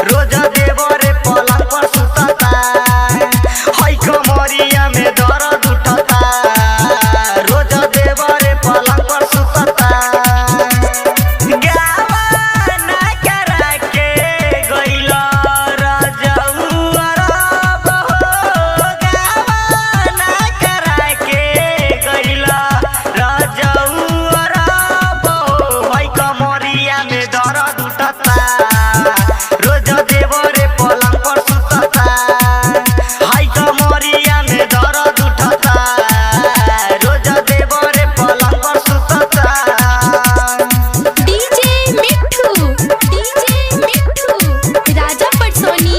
रोज देवरे पलंग पर सुतता, हई कमरिया में दर्द उठता। रोज देवरे पलंग पर सुतता, गावा ना करा के गइल रजउआ रब हो। गावा ना करा के गइल रजउआ रब हो, हई कमरिया में दर्द उठता। रोज देवरे पलंग पर सुतता, हाय कमरिया में दर्द उठता। रोज देवरे पलंग पर सुतता। डीजे मिठू राजा पटसोनी।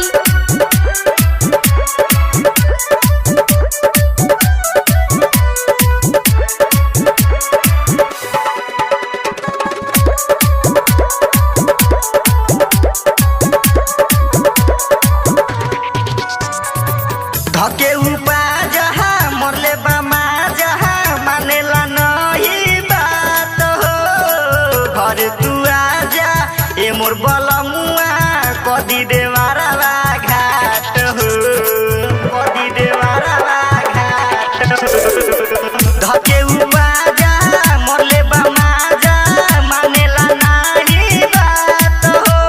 धके उपा जहा मरले बामा जहा मानेला नहीं बात हो। घर तू आजा ए मोर बलमुआ कदी देवारा घाट हो, कदी देवारा घाट हो। धके उपा जहा मरले बामा जहा मानेला नहीं बात हो।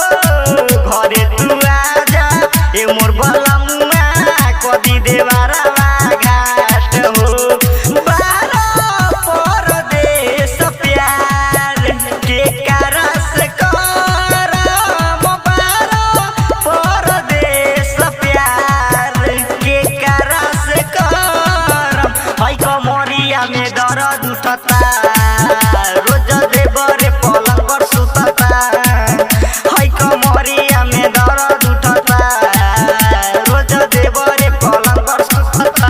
घर तू आजा ए मोर बलमुआ कदी देवारा घाट हो। बारो परदेस प्यार के करस करम, बारो परदेस प्यार के करस करम, हई कमरिया में दर्द उठता। रोज देवरे पलंग पर सुतता, हई कमरिया में दर्द उठता। रोज देवरे पलंग पर सुतता।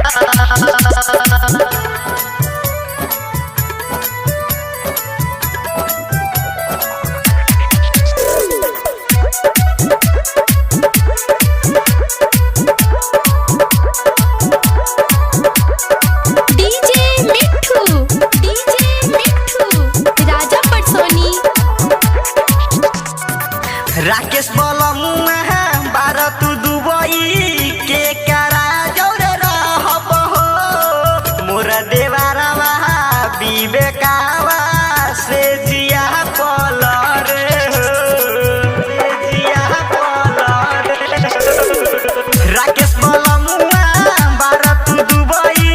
डीजे मिठू राजा पटसोनी। राकेश बलमुआ बार तू दुबई के करा जौरे रहब हो। मोर देवारवा विवेकावा से जिया पलर हो, से जिया पलर। राकेश बलमुआ बार तू दुबई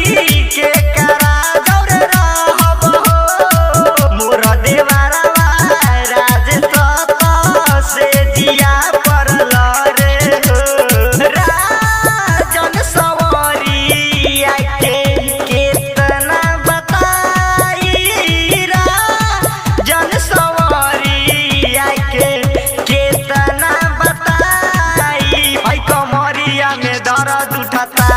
के करा जौरे रहब हो। मोर देवारवा राजेश से जिया परल रे हो। राजन सवरिया के केतना बताई, राजन सवरिया के केतना बताई, हई कमरिया में दर्द उठता।